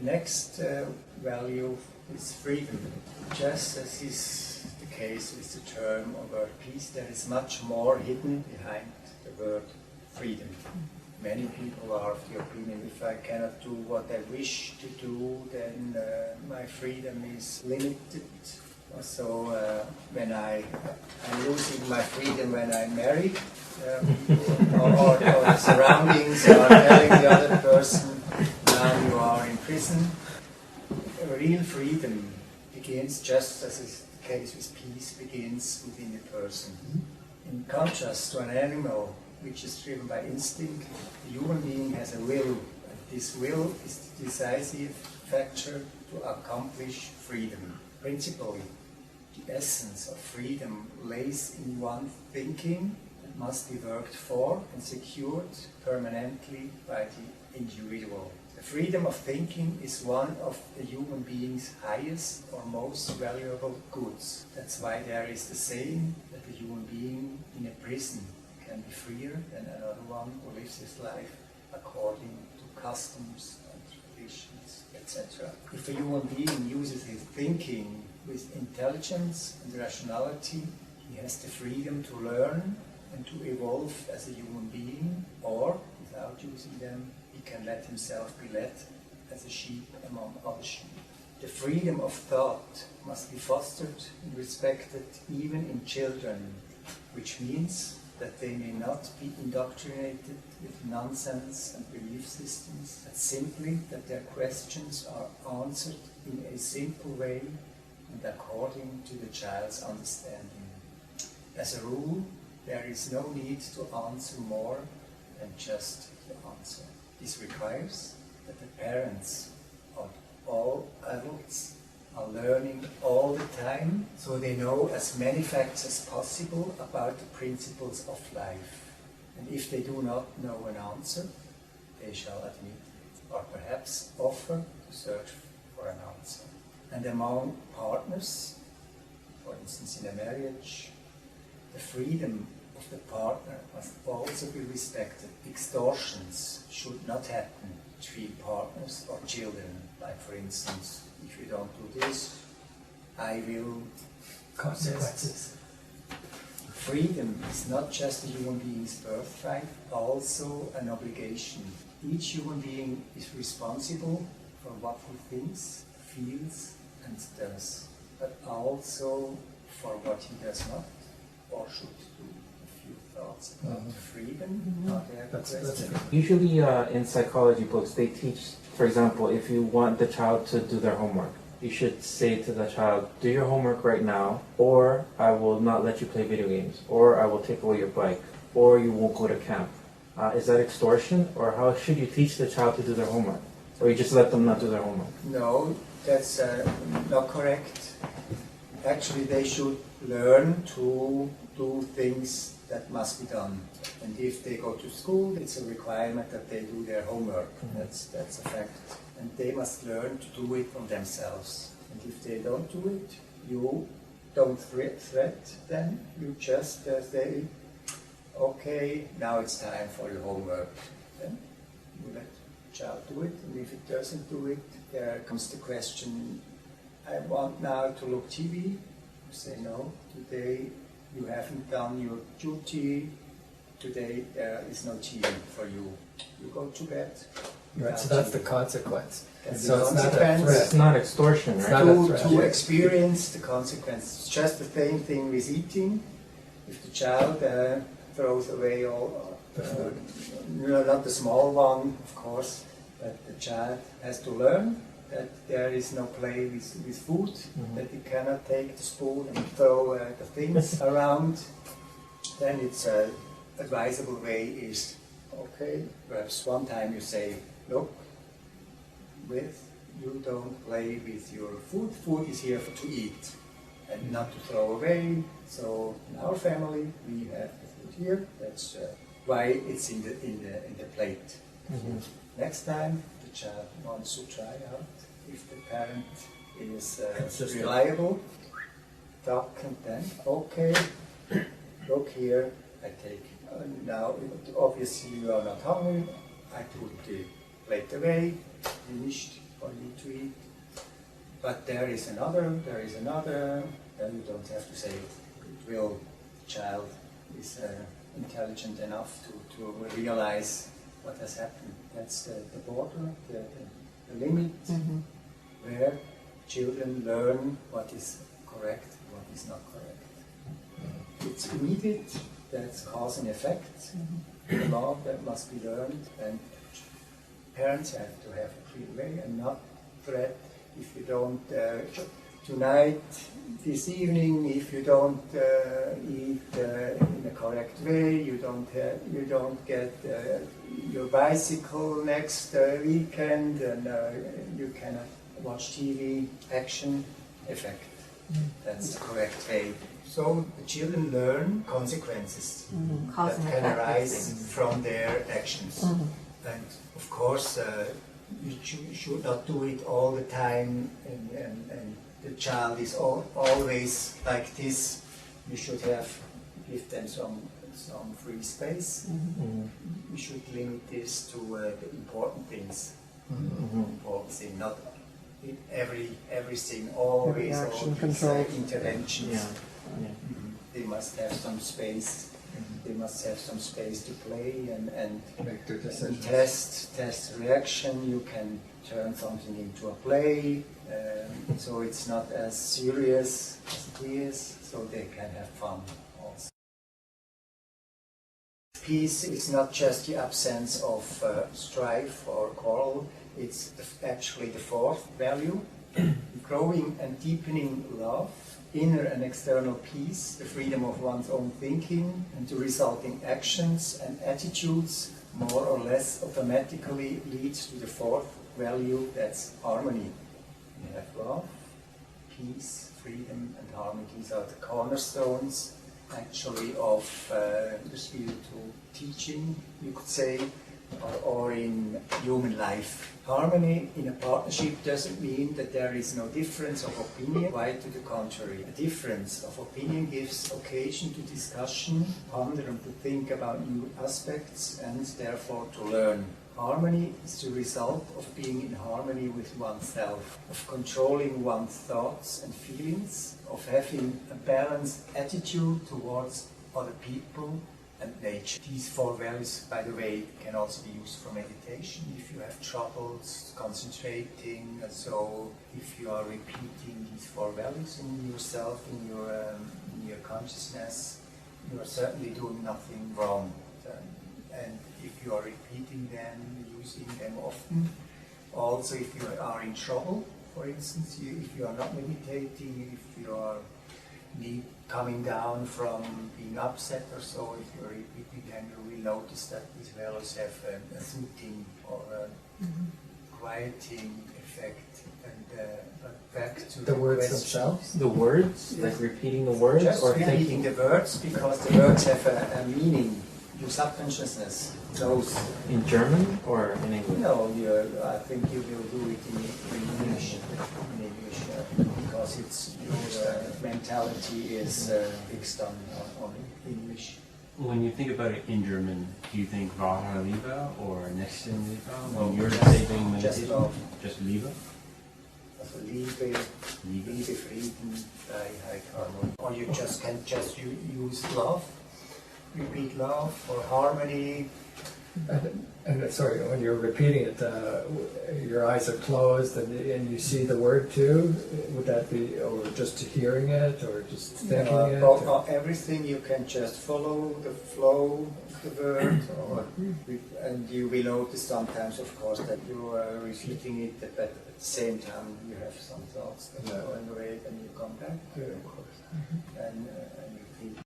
The next value is freedom. Just as is the case with the term or word peace, there is much more hidden behind the word freedom. Many people are of the opinion, if I cannot do what I wish to do, then my freedom is limited. So when I'm losing my freedom when I'm married, or the surroundings are telling the other person, now you are in prison. Real freedom begins, just as is the case with peace, begins within the person. In contrast to an animal which is driven by instinct, the human being has a will, and this will is the decisive factor to accomplish freedom. Principally, the essence of freedom lays in one thinking that must be worked for and secured permanently by the individual. The freedom of thinking is one of the human being's highest or most valuable goods. That's why there is the saying that the human being in a prison can be freer than another one who lives his life according to customs and traditions, etc. If a human being uses his thinking with intelligence and rationality, he has the freedom to learn and to evolve as a human being, or, without using them, he can let himself be led as a sheep among other sheep. The freedom of thought must be fostered and respected even in children, which means that they may not be indoctrinated with nonsense and belief systems, but simply that their questions are answered in a simple way and according to the child's understanding. As a rule, there is no need to answer more than just the answer. This requires that the parents and all adults are learning all the time, so they know as many facts as possible about the principles of life. And if they do not know an answer, they shall admit it, or perhaps offer to search for an answer. And among partners, for instance in a marriage, the freedom of the partner must also be respected. Extortions should not happen between partners or children, like for instance, if you don't do this, I will. Consequences. Freedom is not just a human being's birthright, also an obligation. Each human being is responsible for what he thinks, feels and does, but also for what he does not or should do. A few thoughts about freedom. Are there questions? Usually in psychology books they teach, for example, if you want the child to do their homework, you should say to the child, do your homework right now, or I will not let you play video games, or I will take away your bike, or you won't go to camp. Is that extortion, or how should you teach the child to do their homework? Or you just let them not do their homework? No, that's not correct. Actually, they should learn to do things that must be done. And if they go to school, it's a requirement that they do their homework. That's a fact. And they must learn to do it from themselves. And if they don't do it, you don't threat them. You just say, okay, now it's time for your homework. Then you let the child do it. And if it doesn't do it, there comes the question, I want now to look TV. You say, no, today you haven't done your duty. Today there is no TV for you. You go to bed. Right, so that's the consequence. That's so the it's not a consequence. threat. It's not extortion, It's right? not To experience the consequences. It's just the same thing with eating. If the child throws away all The food. not the small one, of course, but the child has to learn that there is no play with food, that he cannot take the spoon and throw the things around. Then it's advisable way is, okay, perhaps one time you say, look, you don't play with your food. Food is here to eat and not to throw away. So in our family we have the food here. That's why it's in the plate. Next time the child wants to try out, if the parent is reliable, talk and then, okay, look here, I take. Now, obviously you are not hungry. I put the plate away, finished. for you to eat. But there is another, then you don't have to say it. It will, the child is intelligent enough to realize what has happened. That's the border, the limit, where children learn what is correct, what is not correct. It's immediate, that's cause and effect, the law that must be learned, and parents have to have a clear way and not threat if you don't, tonight, this evening, if you don't eat in a correct way, you don't get your bicycle next weekend, and you cannot watch TV, action, effect. That's the correct way. So the children learn consequences that can arise from their actions. And of course, you should not do it all the time, and the child is always like this. You should give them some free space. We should limit this to the important things. Important thing, not everything, always all these interventions. They must have some space. They must have some space to play and Make their decisions. test reaction. You can turn something into a play, so it's not as serious as it is, so they can have fun also. Peace is not just the absence of strife or quarrel, it's actually the fourth value. Growing and deepening love, inner and external peace, the freedom of one's own thinking, and the resulting actions and attitudes more or less automatically leads to the fourth value, that's harmony. We have love, peace, freedom, and harmony. These are the cornerstones, actually, of the spiritual teaching, you could say, or in human life. Harmony in a partnership doesn't mean that there is no difference of opinion, quite to the contrary. A difference of opinion gives occasion to discussion, ponder and to think about new aspects, and therefore to learn. Harmony is the result of being in harmony with oneself, of controlling one's thoughts and feelings, of having a balanced attitude towards other people and nature. These four values, by the way, can also be used for meditation if you have troubles concentrating. So if you are repeating these four values in yourself, in your consciousness, you are certainly doing nothing wrong. And if you are repeating them, using them often, also if you are in trouble, for instance, if you are not meditating, if you are coming down from being upset or so, if you're repeating them, you will notice that these values have a soothing or a quieting effect. And back to The words question. themselves? The words, like repeating the words, Just or repeating thinking. the words, because the words have a meaning. Your subconsciousness knows. In German or in English? No, I think you will do it in English. Because it's your mentality is fixed on English. When you think about it in German, do you think Wahrheit Liebe or Nächsten Liebe? When you're just- saying just meditation, love. just Liebe? Also Liebe, Frieden, Freiheit, Harmony. Or you can just use love, repeat love, or harmony. And sorry, when you're repeating it, your eyes are closed and you see the word too. Would that be, or just hearing it, or just thinking it? Or everything you can just follow the flow of the word, and you will notice sometimes, of course, that you are repeating it, but at the same time you have some thoughts that are going away, and you come back, of course, and you think.